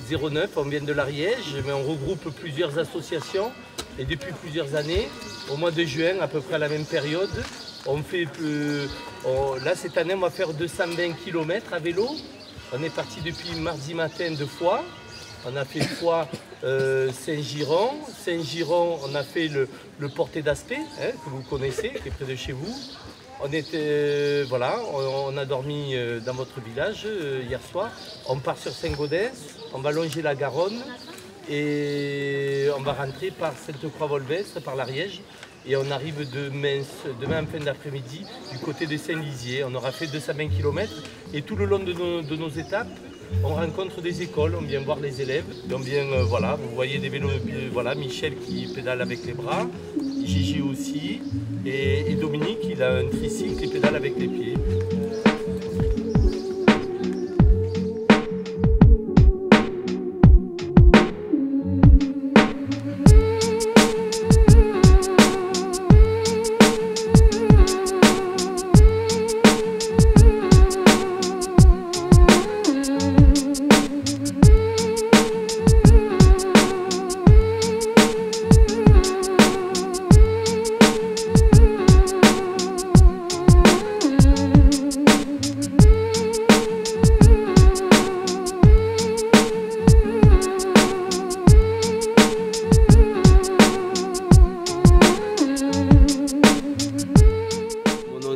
09, on vient de l'Ariège, mais on regroupe plusieurs associations. Et depuis plusieurs années, au mois de juin, à peu près à la même période, on fait là cette année on va faire 220 km à vélo. On est parti depuis mardi matin de Foix. On a fait Foix Saint-Giron. Saint-Giron, on a fait le Portet d'Aspet, hein, que vous connaissez, qui est près de chez vous. On était, voilà, on a dormi dans votre village hier soir. On part sur Saint-Gaudens, on va longer la Garonne et on va rentrer par Sainte-Croix-Volvestre, par l'Ariège. Et on arrive demain en fin d'après-midi du côté de Saint-Lizier. On aura fait 220 km et tout le long de nos étapes, on rencontre des écoles, on vient voir les élèves. On vient, voilà, vous voyez des vélos, voilà, Michel qui pédale avec les bras, Gigi aussi, et Dominique, il a un tricycle, il pédale avec les pieds.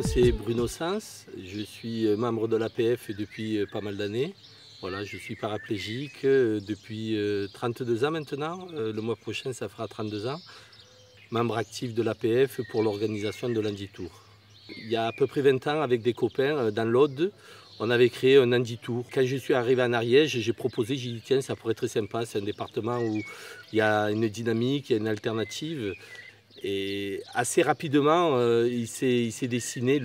C'est Bruno Sens, je suis membre de l'APF depuis pas mal d'années. Voilà, je suis paraplégique depuis 32 ans maintenant. Le mois prochain, ça fera 32 ans. Membre actif de l'APF pour l'organisation de l'Handi-Tour. Il y a à peu près 20 ans, avec des copains dans l'Aude, on avait créé un Handi-Tour. Quand je suis arrivé en Ariège, j'ai proposé, j'ai dit tiens, ça pourrait être très sympa. C'est un département où il y a une dynamique, il y a une alternative. Et assez rapidement, il s'est dessiné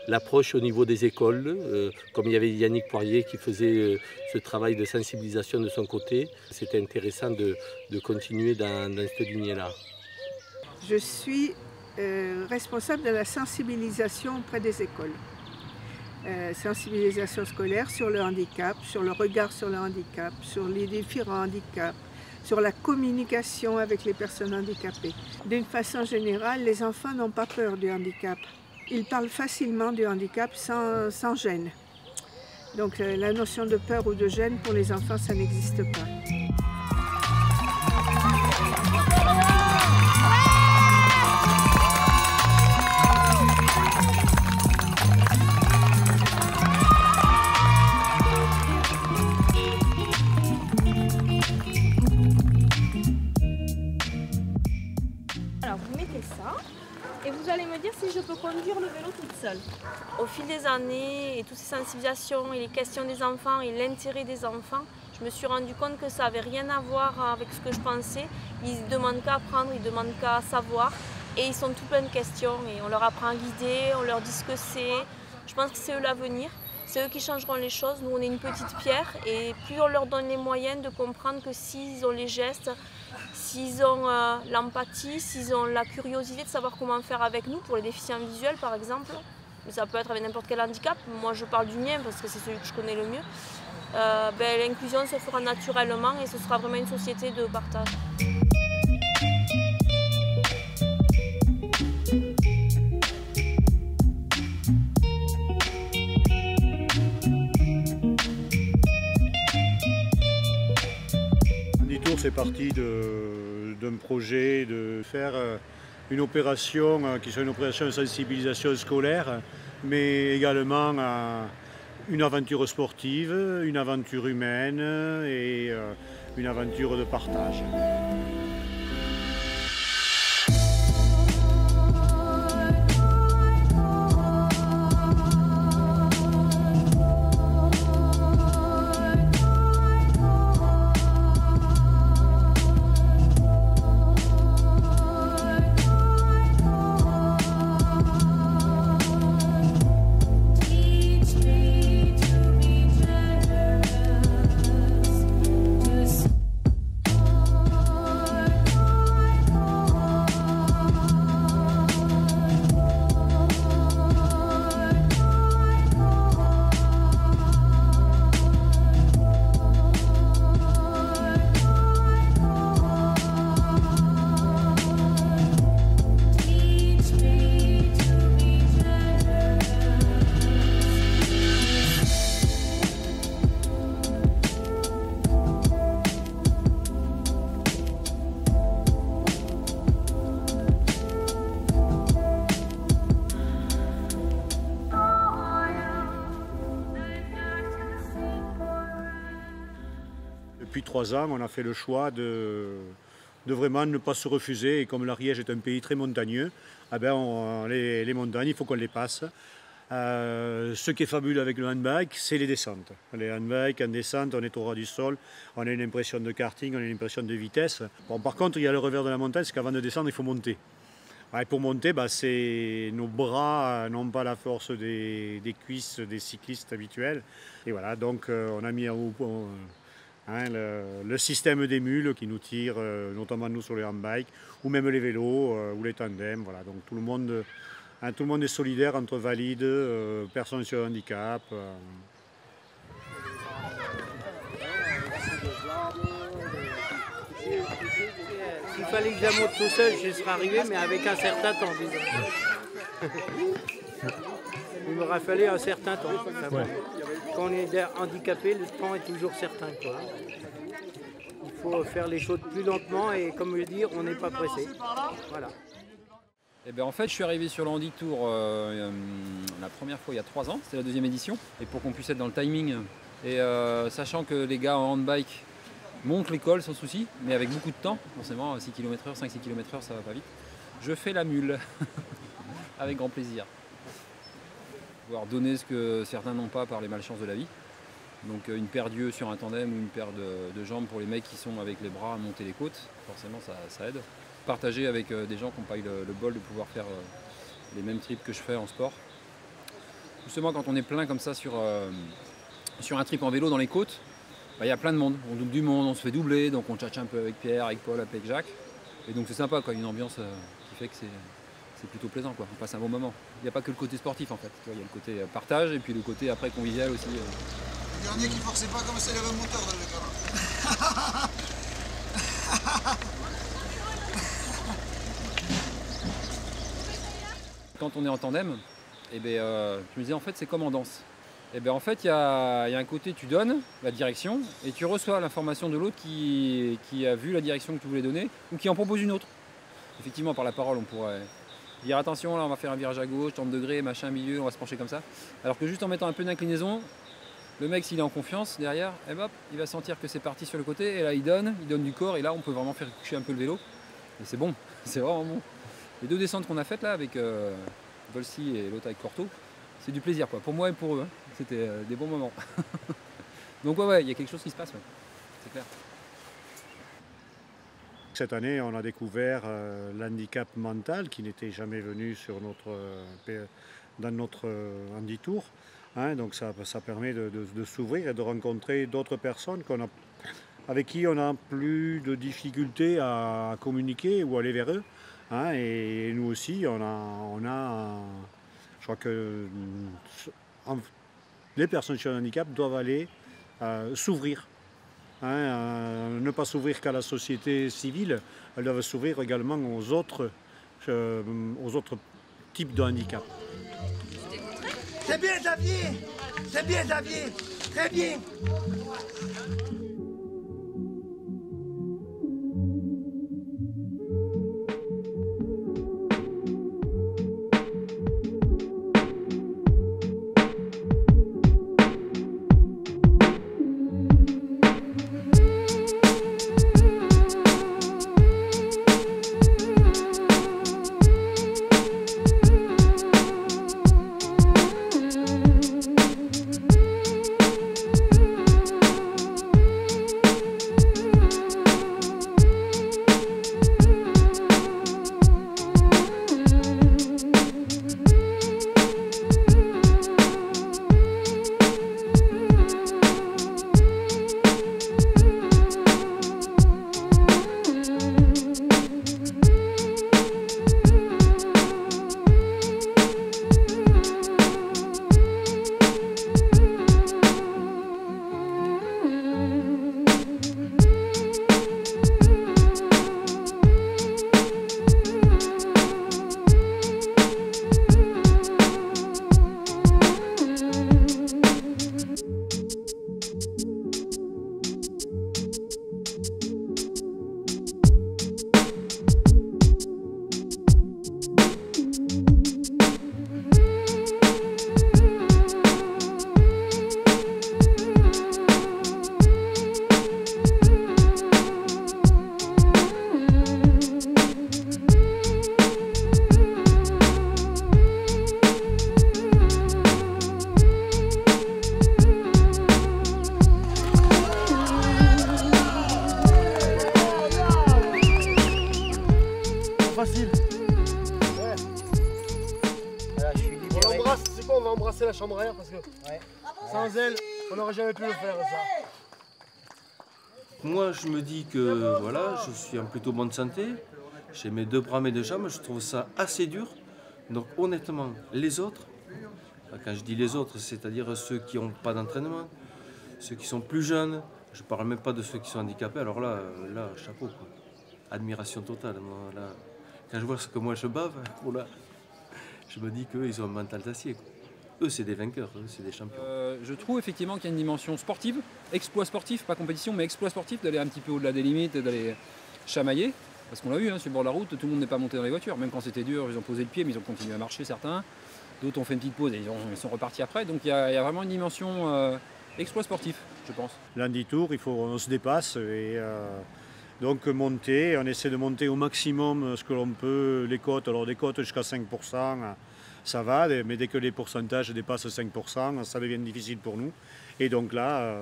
l'approche au niveau des écoles. Comme il y avait Yannick Poirier qui faisait ce travail de sensibilisation de son côté, c'était intéressant de continuer dans cette lignée-là. Je suis responsable de la sensibilisation auprès des écoles. Sensibilisation scolaire sur le handicap, sur le regard sur le handicap, sur les différents handicaps, sur la communication avec les personnes handicapées. D'une façon générale, les enfants n'ont pas peur du handicap. Ils parlent facilement du handicap sans gêne. Donc la notion de peur ou de gêne pour les enfants, ça n'existe pas. Et vous allez me dire si je peux conduire le vélo toute seule. Au fil des années et toutes ces sensibilisations et les questions des enfants et l'intérêt des enfants, je me suis rendu compte que ça n'avait rien à voir avec ce que je pensais. Ils ne demandent qu'à apprendre, ils ne demandent qu'à savoir. Et ils sont tout plein de questions et on leur apprend à guider, on leur dit ce que c'est. Je pense que c'est eux l'avenir, c'est eux qui changeront les choses. Nous on est une petite pierre et plus on leur donne les moyens de comprendre que s'ils ont les gestes, s'ils ont l'empathie, s'ils ont la curiosité de savoir comment faire avec nous, pour les déficients visuels par exemple, mais ça peut être avec n'importe quel handicap, moi je parle du mien parce que c'est celui que je connais le mieux, l'inclusion se fera naturellement et ce sera vraiment une société de partage. Handi-Tour, c'est parti d'un projet de faire une opération qui soit une opération de sensibilisation scolaire, mais également une aventure sportive, une aventure humaine et une aventure de partage. 3 ans, on a fait le choix de vraiment ne pas se refuser. Et comme l'Ariège est un pays très montagneux, eh ben les montagnes, il faut qu'on les passe. Ce qui est fabuleux avec le handbike, c'est les descentes. Les handbikes en descente, on est au ras du sol, on a une impression de karting, on a une impression de vitesse. Bon, par contre, il y a le revers de la montagne, c'est qu'avant de descendre, il faut monter. Et pour monter, nos bras n'ont pas la force des cuisses des cyclistes habituels. Et voilà, donc on a mis le système des mules qui nous tire, notamment nous sur les handbikes, ou même les vélos, ou les tandems. Voilà, donc tout le monde est solidaire entre valides, personnes sur handicap. S'il fallait que je la monte tout seul, je serais arrivé, mais avec un certain temps. Il m'aurait fallu un certain temps. Ouais. Quand on est handicapé, le temps est toujours certain, quoi. Il faut faire les choses plus lentement et, comme je dis, on n'est pas pressé. Voilà. Eh bien, en fait, je suis arrivé sur le Handi Tour la première fois il y a 3 ans, c'était la 2e édition. Et pour qu'on puisse être dans le timing, et sachant que les gars en handbike montent l'école sans souci, mais avec beaucoup de temps, forcément 6 km/h, 5-6 km/h, ça va pas vite. Je fais la mule, avec grand plaisir. Pouvoir donner ce que certains n'ont pas par les malchances de la vie. Donc une paire d'yeux sur un tandem ou une paire de jambes pour les mecs qui sont avec les bras à monter les côtes, forcément ça aide. Partager avec des gens qui n'ont pas eu le bol de pouvoir faire les mêmes trips que je fais en sport. Justement quand on est plein comme ça sur un trip en vélo dans les côtes, il y a plein de monde, on double du monde, on se fait doubler, donc on tchatche un peu avec Pierre, avec Paul, avec Jacques. Et donc c'est sympa, quoi, une ambiance qui fait que c'est plutôt plaisant, quoi. On passe un bon moment. Il n'y a pas que le côté sportif en fait, il y a le côté partage et puis le côté après convivial aussi. Le dernier qui ne forçait pas comme c'est le remonteur dans le terrain. Quand on est en tandem, je me disais en fait c'est comme en danse. En fait il y a un côté tu donnes la direction et tu reçois l'information de l'autre qui a vu la direction que tu voulais donner ou qui en propose une autre. Effectivement par la parole on pourrait dire attention là on va faire un virage à gauche, 30 degrés, machin milieu, on va se pencher comme ça. Alors que juste en mettant un peu d'inclinaison, le mec s'il est en confiance derrière, il va sentir que c'est parti sur le côté et là il donne du corps et là on peut vraiment faire coucher un peu le vélo. Et c'est bon, c'est vraiment bon. Les 2 descentes qu'on a faites là avec Volsi et l'autre avec Corto, c'est du plaisir quoi, pour moi et pour eux. Hein. C'était des bons moments. Donc ouais, il y a quelque chose qui se passe, ouais. C'est clair. Cette année, on a découvert l'handicap mental qui n'était jamais venu dans notre Handi Tour. Hein, donc ça permet de s'ouvrir et de rencontrer d'autres personnes avec qui on n'a plus de difficultés à communiquer ou aller vers eux. Hein, et nous aussi, je crois que les personnes sur le handicap doivent aller s'ouvrir. Hein, ne pas s'ouvrir qu'à la société civile, elles doivent s'ouvrir également aux autres types de handicap. C'est bien Xavier, c'est bien Xavier, très bien. remercier la chambre air parce que sans elle, on n'aurait jamais pu le faire ça. Moi, je me dis que voilà, je suis en plutôt bonne santé. J'ai mes 2 bras, mes 2 jambes, je trouve ça assez dur. Donc honnêtement, les autres, quand je dis les autres, c'est-à-dire ceux qui n'ont pas d'entraînement, ceux qui sont plus jeunes, je ne parle même pas de ceux qui sont handicapés, alors là chapeau, quoi. Admiration totale. Moi, là, quand je vois ce que moi je bave, là, je me dis qu'eux, ils ont un mental d'acier. Eux, c'est des vainqueurs, eux, c'est des champions. Je trouve effectivement qu'il y a une dimension sportive, exploit sportif, pas compétition, mais exploit sportif, d'aller un petit peu au-delà des limites, d'aller chamailler. Parce qu'on l'a vu, sur le bord de la route, tout le monde n'est pas monté dans les voitures. Même quand c'était dur, ils ont posé le pied, mais ils ont continué à marcher, certains. D'autres ont fait une petite pause et ils sont repartis après. Donc il y a vraiment une dimension exploit sportif, je pense. L'Handi-Tour, on se dépasse et donc monter, on essaie de monter au maximum ce que l'on peut, les côtes. Alors des côtes jusqu'à 5%, ça va, mais dès que les pourcentages dépassent 5%, ça devient difficile pour nous. Et donc là,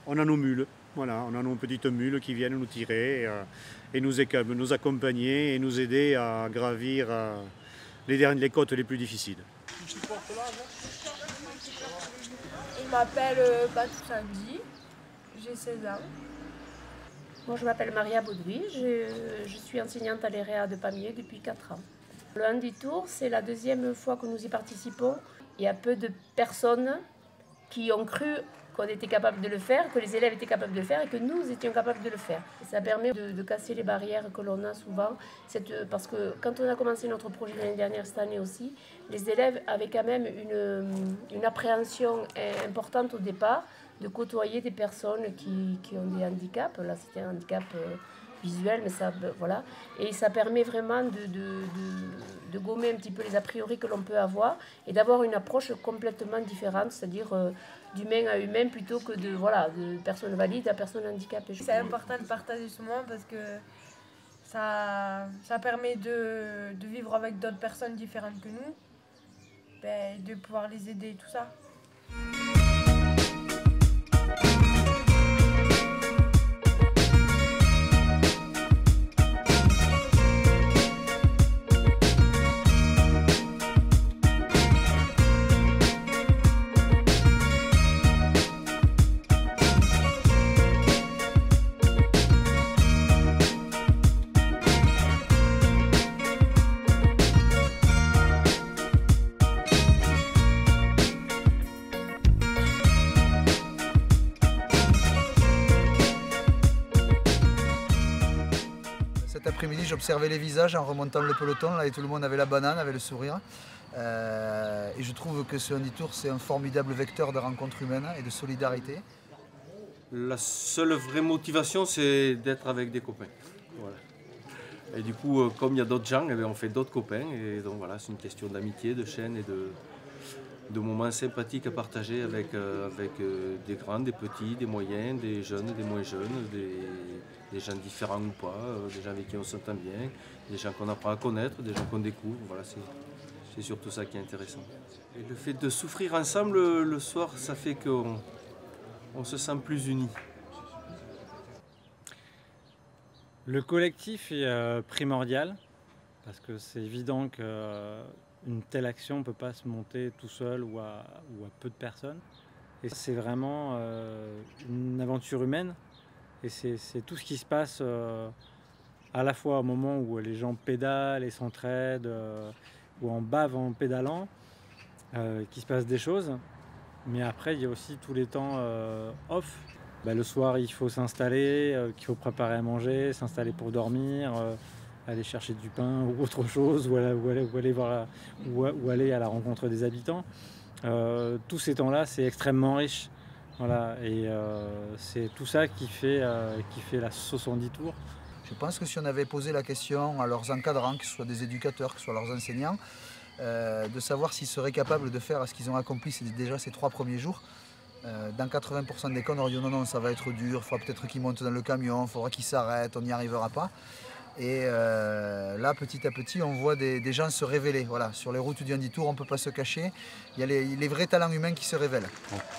on a nos mules. Voilà, on a nos petites mules qui viennent nous tirer et nous accompagner et nous aider à gravir les côtes les plus difficiles. Je m'appelle Batou Sandy, j'ai 16 ans. Moi, je m'appelle Maria Baudry, je suis enseignante à l'EREA de Pamiers depuis 4 ans. Le Handi-Tour, c'est la 2e fois que nous y participons. Il y a peu de personnes qui ont cru qu'on était capable de le faire, que les élèves étaient capables de le faire et que nous étions capables de le faire. Et ça permet de casser les barrières que l'on a souvent, parce que quand on a commencé notre projet l'année dernière, cette année aussi, les élèves avaient quand même une appréhension importante au départ de côtoyer des personnes qui ont des handicaps. Là, c'était un handicap visuel, mais ça, voilà. Et ça permet vraiment de gommer un petit peu les a priori que l'on peut avoir et d'avoir une approche complètement différente, c'est-à-dire d'humain à humain plutôt que de personne valide à personne handicapée. C'est important de partager ce moment parce que ça permet de vivre avec d'autres personnes différentes que nous, de pouvoir les aider et tout ça. Cet après-midi, j'observais les visages en remontant le peloton, là, et tout le monde avait la banane, avait le sourire. Et je trouve que ce Handi-Tour, c'est un formidable vecteur de rencontres humaines et de solidarité. La seule vraie motivation, c'est d'être avec des copains. Voilà. Et du coup, comme il y a d'autres gens, on fait d'autres copains. Et donc voilà, c'est une question d'amitié, de chaîne et de moments sympathiques à partager avec des grands, des petits, des moyens, des jeunes, des moins jeunes, des gens différents ou pas, des gens avec qui on s'entend bien, des gens qu'on apprend à connaître, des gens qu'on découvre. Voilà, c'est surtout ça qui est intéressant. Et le fait de souffrir ensemble le soir, ça fait qu'on se sent plus unis. Le collectif est primordial parce que c'est évident qu'une telle action ne peut pas se monter tout seul ou à peu de personnes. Et c'est vraiment une aventure humaine et c'est tout ce qui se passe à la fois au moment où les gens pédalent et s'entraident ou en bavent en pédalant, qu'il se passe des choses. Mais après, il y a aussi tous les temps off. Le soir, il faut s'installer, qu'il faut préparer à manger, s'installer pour dormir, aller chercher du pain ou autre chose, ou aller à la rencontre des habitants. Tous ces temps-là, c'est extrêmement riche. Voilà, et c'est tout ça qui fait la sauce Handi-Tour. Je pense que si on avait posé la question à leurs encadrants, que ce soit des éducateurs, que ce soit leurs enseignants, de savoir s'ils seraient capables de faire ce qu'ils ont accompli déjà ces 3 premiers jours, dans 80% des cas, on aurait dit non, ça va être dur, il faudra peut-être qu'ils montent dans le camion, il faudra qu'ils s'arrêtent, on n'y arrivera pas. Et là, petit à petit, on voit des gens se révéler. Voilà, sur les routes du Handi-Tour, on ne peut pas se cacher. Il y a les vrais talents humains qui se révèlent.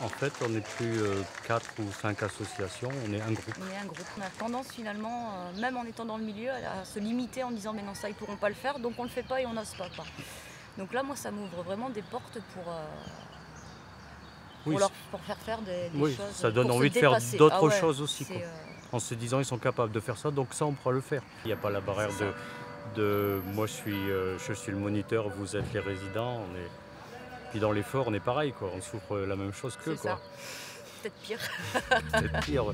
En fait, on n'est plus 4 ou 5 associations, on est un groupe. On est un groupe. On a tendance finalement, même en étant dans le milieu, à se limiter en disant mais non, ça, ils ne pourront pas le faire, donc on ne le fait pas et on n'ose pas. Donc là, moi, ça m'ouvre vraiment des portes Oui, pour faire faire des oui, choses. ça donne pour envie se de faire dépasser. d'autres Ah ouais, choses aussi. c'est, Quoi. En se disant ils sont capables de faire ça, donc ça on pourra le faire. Il n'y a pas la barrière de moi je suis le moniteur, vous êtes les résidents. Puis dans l'effort on est pareil, quoi. On souffre la même chose qu'eux. C'est ça. Peut-être pire. Peut-être pire, ouais.